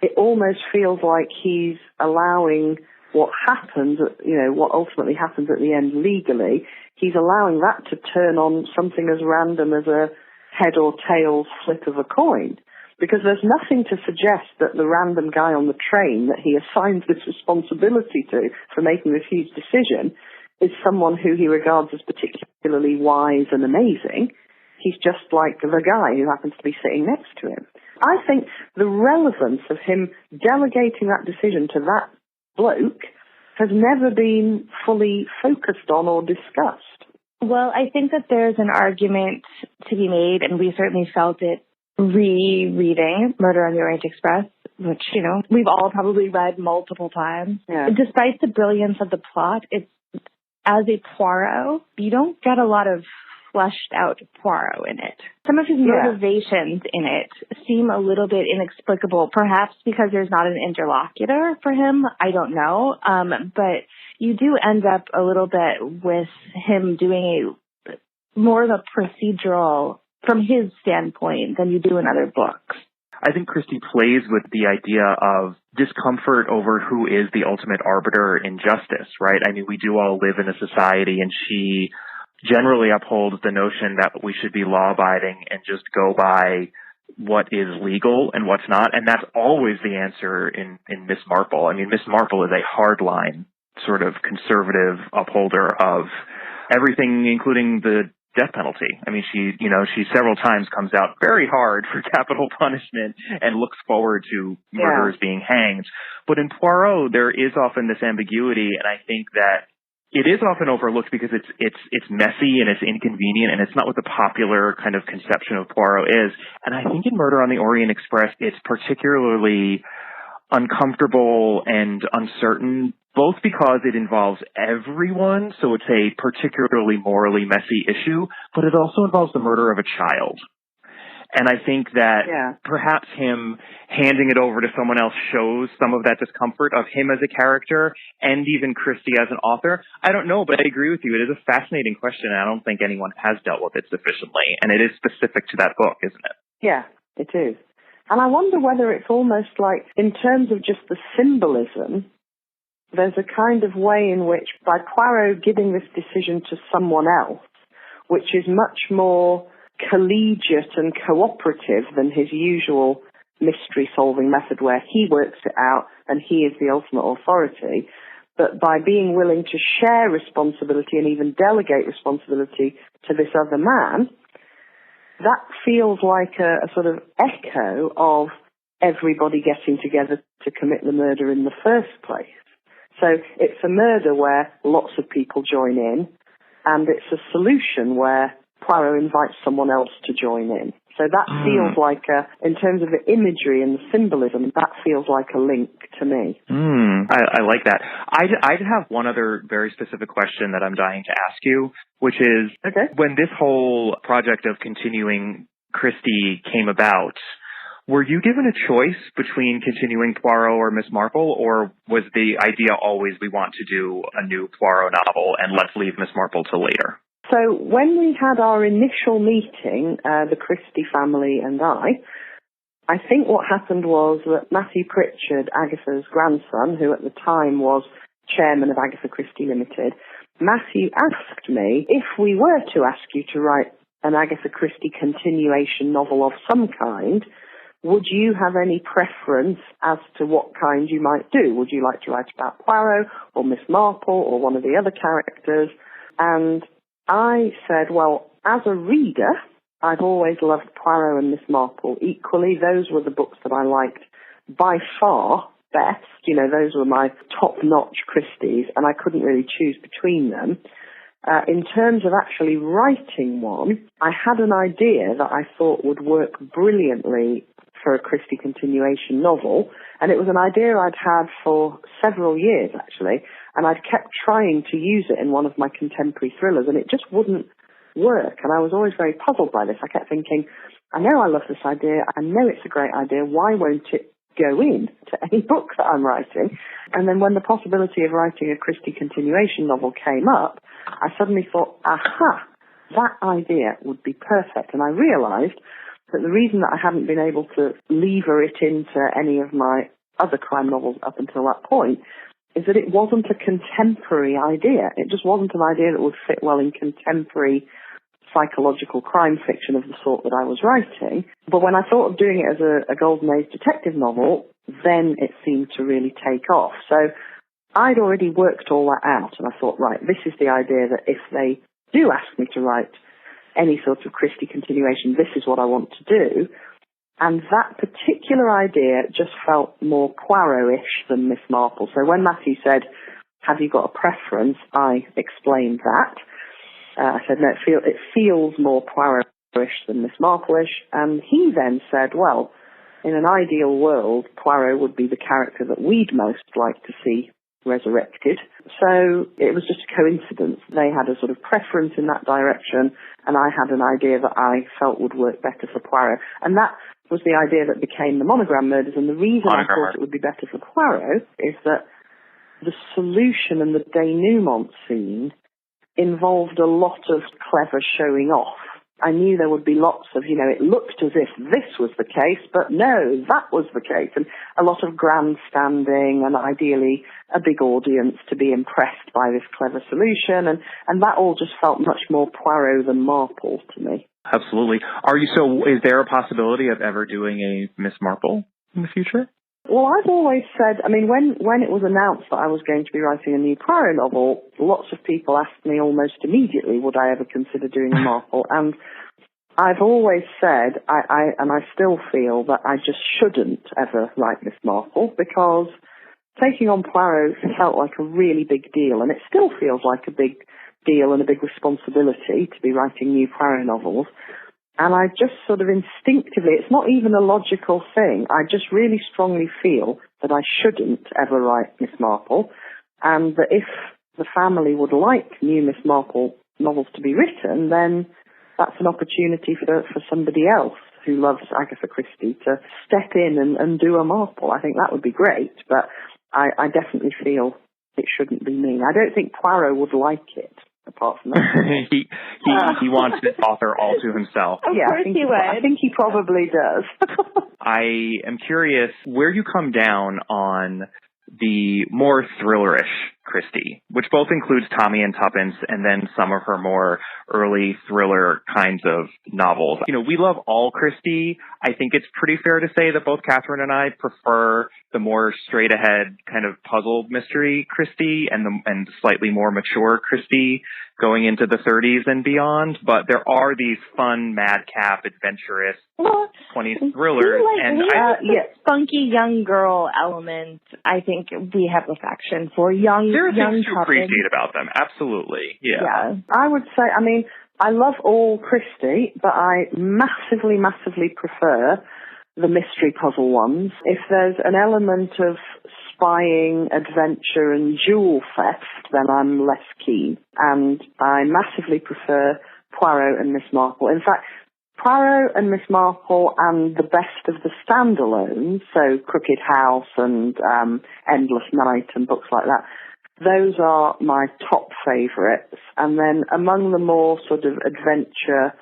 it almost feels like he's allowing what happens, what ultimately happens at the end legally, he's allowing that to turn on something as random as a head or tail flip of a coin. Because there's nothing to suggest that the random guy on the train that he assigns this responsibility to for making this huge decision is someone who he regards as particularly wise and amazing. He's just like the guy who happens to be sitting next to him. I think the relevance of him delegating that decision to that bloke has never been fully focused on or discussed. Well, I think that there's an argument to be made, and we certainly felt it rereading Murder on the Orient Express, which, we've all probably read multiple times. Yeah. Despite the brilliance of the plot, it's, as a Poirot, you don't get a lot of fleshed out Poirot in it. Some of his motivations in it seem a little bit inexplicable, perhaps because there's not an interlocutor for him. I don't know. But you do end up a little bit with him doing more of a procedural from his standpoint than you do in other books. I think Christie plays with the idea of discomfort over who is the ultimate arbiter in justice, right? I mean, we do all live in a society, and she generally upholds the notion that we should be law-abiding and just go by what is legal and what's not. And that's always the answer in Miss Marple. I mean, Miss Marple is a hardline sort of conservative upholder of everything, including the death penalty. I mean, she several times comes out very hard for capital punishment and looks forward to murderers being hanged. But in Poirot, there is often this ambiguity, and I think that it is often overlooked because it's messy and it's inconvenient, and it's not what the popular kind of conception of Poirot is. And I think in Murder on the Orient Express, it's particularly uncomfortable and uncertain, both because it involves everyone, so it's a particularly morally messy issue, but it also involves the murder of a child. And I think that perhaps him handing it over to someone else shows some of that discomfort of him as a character and even Christie as an author. I don't know, but I agree with you. It is a fascinating question, and I don't think anyone has dealt with it sufficiently. And it is specific to that book, isn't it? Yeah, it is. And I wonder whether it's almost like, in terms of just the symbolism, there's a kind of way in which, by Poirot giving this decision to someone else, which is much more collegiate and cooperative than his usual mystery-solving method where he works it out and he is the ultimate authority, but by being willing to share responsibility and even delegate responsibility to this other man, that feels like a sort of echo of everybody getting together to commit the murder in the first place. So it's a murder where lots of people join in, and it's a solution where Poirot invites someone else to join in. So that feels like, in terms of the imagery and the symbolism, that feels like a link to me. I like that. I'd have one other very specific question that I'm dying to ask you, which is, when this whole project of continuing Christie came about, were you given a choice between continuing Poirot or Miss Marple, or was the idea always we want to do a new Poirot novel and let's leave Miss Marple till later? So when we had our initial meeting, the Christie family and I think what happened was that Matthew Pritchard, Agatha's grandson, who at the time was chairman of Agatha Christie Limited, Matthew asked me if we were to ask you to write an Agatha Christie continuation novel of some kind, would you have any preference as to what kind you might do? Would you like to write about Poirot or Miss Marple or one of the other characters? And I said, well, as a reader, I've always loved Poirot and Miss Marple equally. Those were the books that I liked by far best. Those were my top-notch Christies, and I couldn't really choose between them. In terms of actually writing one, I had an idea that I thought would work brilliantly for a Christie continuation novel, and it was an idea I'd had for several years, actually, and I'd kept trying to use it in one of my contemporary thrillers, and it just wouldn't work, and I was always very puzzled by this. I kept thinking, I know I love this idea, I know it's a great idea, why won't it go in to any book that I'm writing. And then when the possibility of writing a Christie continuation novel came up, I suddenly thought, aha, that idea would be perfect. And I realized that the reason that I hadn't been able to lever it into any of my other crime novels up until that point is that it wasn't a contemporary idea. It just wasn't an idea that would fit well in contemporary psychological crime fiction of the sort that I was writing. But when I thought of doing it as a Golden Age detective novel, then it seemed to really take off. So I'd already worked all that out, and I thought, right, this is the idea that if they do ask me to write any sort of Christie continuation, this is what I want to do. And that particular idea just felt more Poirot-ish than Miss Marple. So when Matthew said, have you got a preference, I explained that. I said, no, it feels more Poirot-ish than Miss Marple-ish. And he then said, well, in an ideal world, Poirot would be the character that we'd most like to see resurrected. So it was just a coincidence. They had a sort of preference in that direction, and I had an idea that I felt would work better for Poirot. And that was the idea that became the Monogram Murders. And the reason I thought it would be better for Poirot is that the solution and the denouement scene involved a lot of clever showing off. I knew there would be lots of, it looked as if this was the case, but no, that was the case. And a lot of grandstanding and ideally a big audience to be impressed by this clever solution. And that all just felt much more Poirot than Marple to me. Absolutely. Is there a possibility of ever doing a Miss Marple in the future? Well, I've always said, when it was announced that I was going to be writing a new Poirot novel, lots of people asked me almost immediately, would I ever consider doing a Marple? And I've always said, I still feel that I just shouldn't ever write Miss Marple, because taking on Poirot felt like a really big deal, and it still feels like a big deal and a big responsibility to be writing new Poirot novels. And I just sort of instinctively, it's not even a logical thing, I just really strongly feel that I shouldn't ever write Miss Marple, and that if the family would like new Miss Marple novels to be written, then that's an opportunity for somebody else who loves Agatha Christie to step in and do a Marple. I think that would be great, but I definitely feel it shouldn't be me. I don't think Poirot would like it. Apart from that, he wants this author all to himself. Yeah, I think he probably does. I am curious where you come down on the more thrillerish Christie, which both includes Tommy and Tuppence and then some of her more early thriller kinds of novels. We love all Christie. I think it's pretty fair to say that both Catherine and I prefer the more straight ahead kind of puzzle mystery Christie and the slightly more mature Christie going into the 30s and beyond. But there are these fun, madcap, adventurous 20s thrillers. Spunky young girl element, I think we have affection for young. There are things to appreciate about them. Absolutely. Yeah. I would say, I love all Christie, but I massively, massively prefer the mystery puzzle ones. If there's an element of spying, adventure, and jewel theft, then I'm less keen. And I massively prefer Poirot and Miss Marple. In fact, Poirot and Miss Marple and the best of the standalones, so Crooked House and Endless Night and books like that, those are my top favourites. And then among the more sort of adventure,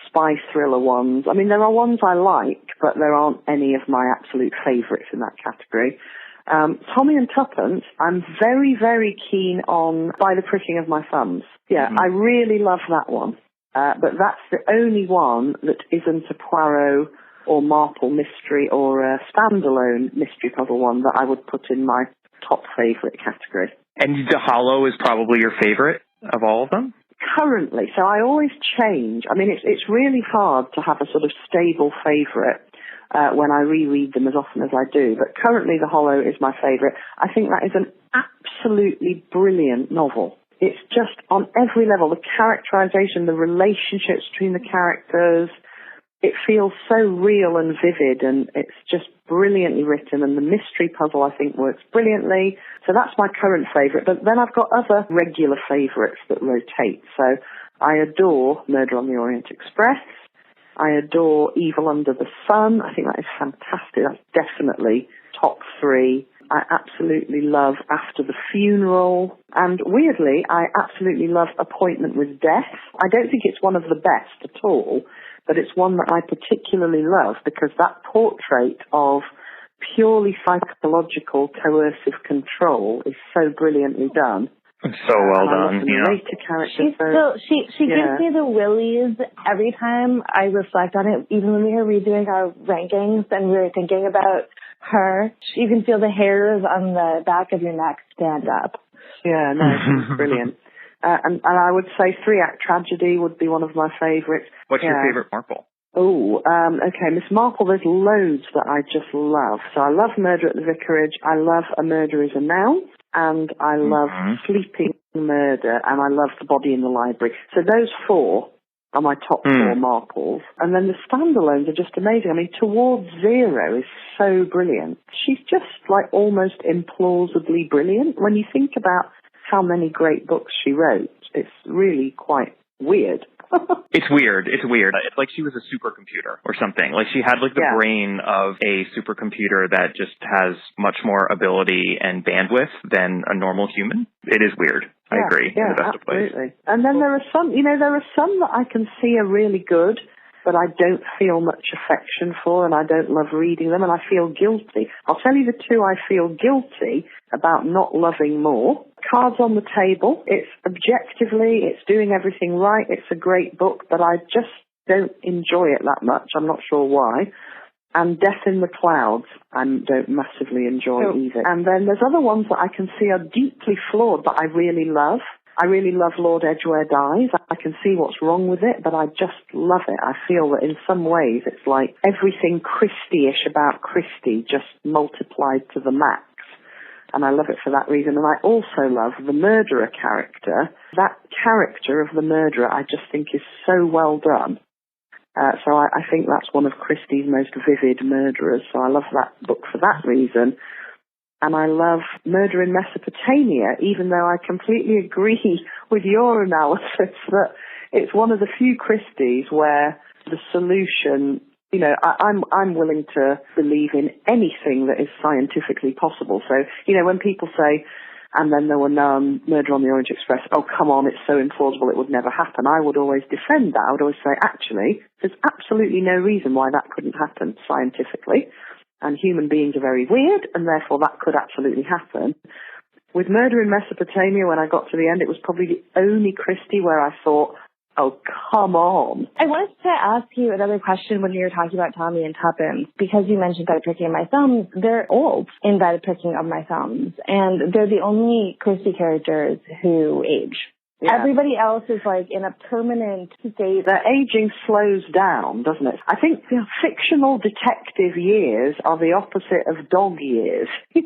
spy thriller ones, there are ones I like, but there aren't any of my absolute favourites in that category. Tommy and Tuppence, I'm very, very keen on By the Pricking of My Thumbs. Yeah, I really love that one. But that's the only one that isn't a Poirot or Marple mystery or a standalone mystery puzzle one that I would put in my top favourite category. And The Hollow is probably your favourite of all of them? Currently. So I always change. It's really hard to have a sort of stable favourite when I reread them as often as I do. But currently The Hollow is my favourite. I think that is an absolutely brilliant novel. It's just on every level, the characterization, the relationships between the characters, it feels so real and vivid, and it's just brilliantly written, and the mystery puzzle, I think, works brilliantly. So that's my current favourite. But then I've got other regular favourites that rotate. So I adore Murder on the Orient Express. I adore Evil Under the Sun. I think that is fantastic. That's definitely top 3. I absolutely love After the Funeral. And weirdly, I absolutely love Appointment with Death. I don't think it's one of the best at all, but it's one that I particularly love because that portrait of purely psychological coercive control is so brilliantly done. So well done. The narrator character. She gives me the willies every time I reflect on it, even when we were redoing our rankings and we were thinking about her. You can feel the hairs on the back of your neck stand up. Yeah, no, she's brilliant. And I would say 3-act tragedy would be one of my favourites. What's your favorite Marple? Oh, okay, Miss Marple, there's loads that I just love. So I love Murder at the Vicarage, I love A Murder is Announced, and I love Sleeping Murder, and I love The Body in the Library. So those 4 are my top 4 Marples. And then the standalones are just amazing. I mean, Towards Zero is so brilliant. She's just like almost implausibly brilliant. When you think about how many great books she wrote, it's really quite weird. It's weird. It's like she was a supercomputer or something. Like she had like the brain of a supercomputer that just has much more ability and bandwidth than a normal human. It is weird. I agree. Yeah, in the best absolutely. of ways. And then there are some that I can see are really good, but I don't feel much affection for, and I don't love reading them, and I feel guilty. I'll tell you the 2 I feel guilty about not loving more. Cards on the Table. It's doing everything right. It's a great book, but I just don't enjoy it that much. I'm not sure why. And Death in the Clouds, I don't massively enjoy either. And then there's other ones that I can see are deeply flawed, but I really love. I really love Lord Edgware Dies. I can see what's wrong with it, but I just love it. I feel that in some ways it's like everything Christie-ish about Christie just multiplied to the max. And I love it for that reason. And I also love the murderer character. That character of the murderer I just think is so well done. So I think that's one of Christie's most vivid murderers. So I love that book for that reason. And I love Murder in Mesopotamia, even though I completely agree with your analysis that it's one of the few Christies where the solution, I'm willing to believe in anything that is scientifically possible. So, when people say, and then there were none, Murder on the Orient Express, oh, come on, it's so implausible it would never happen. I would always defend that. I would always say, actually, there's absolutely no reason why that couldn't happen scientifically. And human beings are very weird, and therefore that could absolutely happen. With Murder in Mesopotamia, when I got to the end, it was probably the only Christie where I thought, oh, come on. I wanted to ask you another question when you were talking about Tommy and Tuppence, because you mentioned By the Pricking of My Thumbs. They're old in By the Pricking of My Thumbs, and they're the only Christie characters who age. Yeah. Everybody else is like in a permanent state. Their aging slows down, doesn't it? I think fictional detective years are the opposite of dog years. So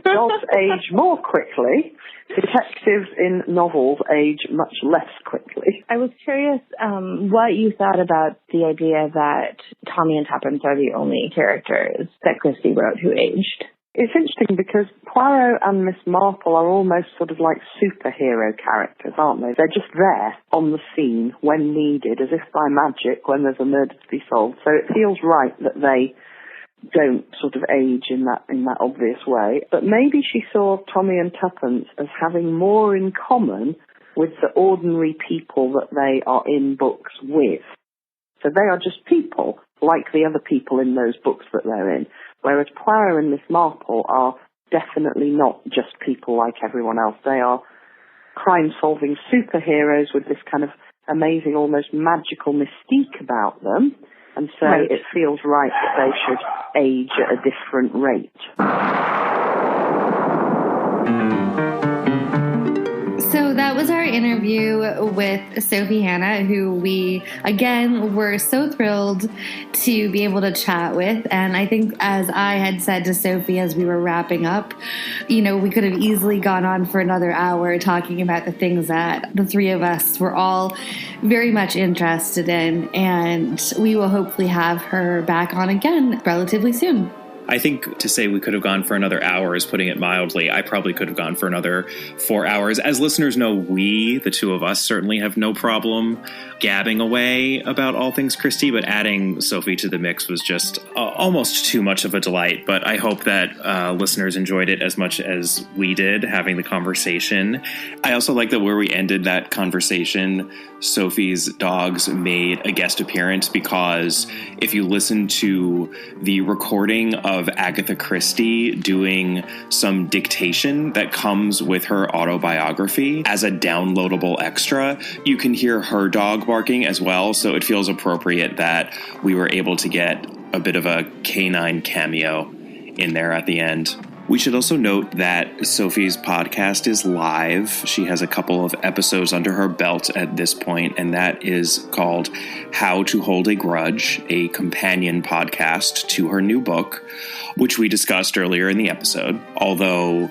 dogs age more quickly. Detectives in novels age much less quickly. I was curious what you thought about the idea that Tommy and Tuppence are the only characters that Christie wrote who aged. It's interesting because Poirot and Miss Marple are almost sort of like superhero characters, aren't they? They're just there on the scene when needed, as if by magic when there's a murder to be solved. So it feels right that they don't sort of age in that obvious way. But maybe she saw Tommy and Tuppence as having more in common with the ordinary people that they are in books with. So they are just people like the other people in those books that they're in. Whereas Poirot and Miss Marple are definitely not just people like everyone else. They are crime-solving superheroes with this kind of amazing, almost magical mystique about them. And so it feels right that they should age at a different rate. So that was our interview with Sophie Hannah, who we, again, were so thrilled to be able to chat with. And I think, as I had said to Sophie as we were wrapping up, we could have easily gone on for another hour talking about the things that the three of us were all very much interested in. And we will hopefully have her back on again relatively soon. I think to say we could have gone for another hour is putting it mildly. I probably could have gone for another 4 hours. As listeners know, we, the two of us, certainly have no problem gabbing away about all things Christie, but adding Sophie to the mix was just almost too much of a delight. But I hope that listeners enjoyed it as much as we did having the conversation. I also like that where we ended that conversation, Sophie's dogs made a guest appearance, because if you listen to the recording of Agatha Christie doing some dictation that comes with her autobiography as a downloadable extra, you can hear her dog barking as well. So it feels appropriate that we were able to get a bit of a canine cameo in there at the end. We should also note that Sophie's podcast is live. She has a couple of episodes under her belt at this point, and that is called How to Hold a Grudge, a companion podcast to her new book, which we discussed earlier in the episode. Although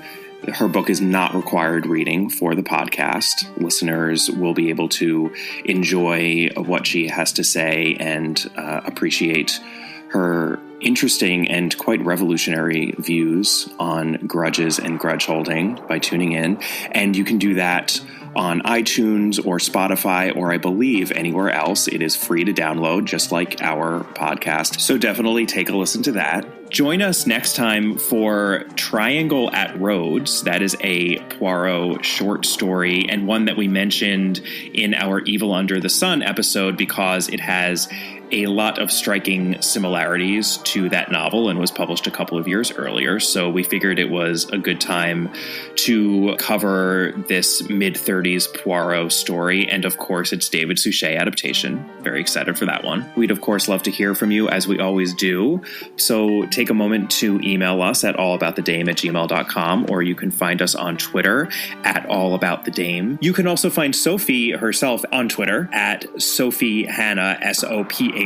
her book is not required reading for the podcast, listeners will be able to enjoy what she has to say and appreciate her interesting and quite revolutionary views on grudges and grudge holding by tuning in. And you can do that on iTunes or Spotify, or I believe anywhere else. It is free to download, just like our podcast. So definitely take a listen to that. Join us next time for Triangle at Rhodes. That is a Poirot short story, and one that we mentioned in our Evil Under the Sun episode because it has a lot of striking similarities to that novel and was published a couple of years earlier. So we figured it was a good time to cover this mid-30s Poirot story. And of course, it's David Suchet adaptation. Very excited for that one. We'd of course love to hear from you, as we always do. So take a moment to email us at allaboutthedame@gmail.com, or you can find us on Twitter at allaboutthedame. You can also find Sophie herself on Twitter at Sophie Hannah, SophieHannahCB1.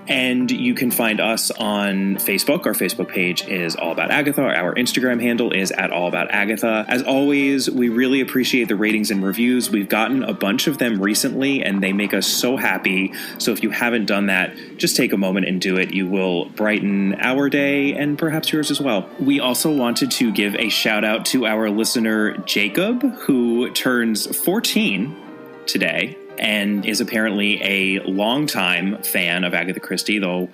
And you can find us on Facebook. Our Facebook page is All About Agatha. Our Instagram handle is at All About Agatha. As always, we really appreciate the ratings and reviews. We've gotten a bunch of them recently, and they make us so happy. So if you haven't done that, just take a moment and do it. You will brighten our day and perhaps yours as well. We also wanted to give a shout out to our listener, Jacob, who turns 14 today and is apparently a longtime fan of Agatha Christie, though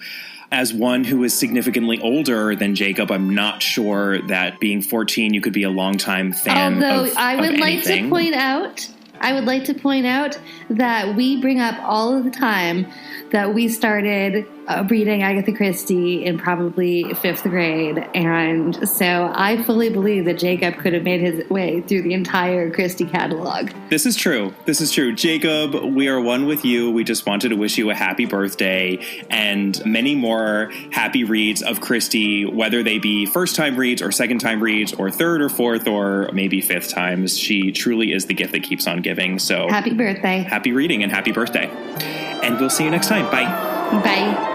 as one who is significantly older than Jacob, I'm not sure that being 14, you could be a longtime fan Although of I would anything. I would like to point out that we bring up all of the time that we started reading Agatha Christie in probably 5th grade. And so I fully believe that Jacob could have made his way through the entire Christie catalog. This is true. Jacob, we are one with you. We just wanted to wish you a happy birthday and many more happy reads of Christie, whether they be first-time reads or second-time reads or third or fourth or maybe fifth times. She truly is the gift that keeps on giving. So happy birthday. Happy reading and happy birthday. And we'll see you next time. Bye. Bye.